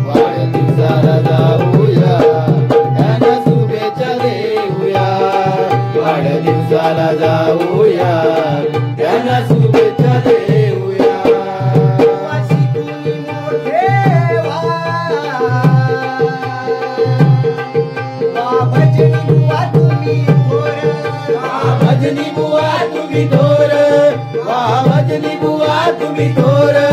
वाढदिवसाला जाऊया त्यांना शुभेच्छा देऊया वाढदिवसाला जाऊया त्यांना शुभेच्छा देऊया भजनी बुवा तुम्ही थोर वा भजनी बुवा तुम्ही थोर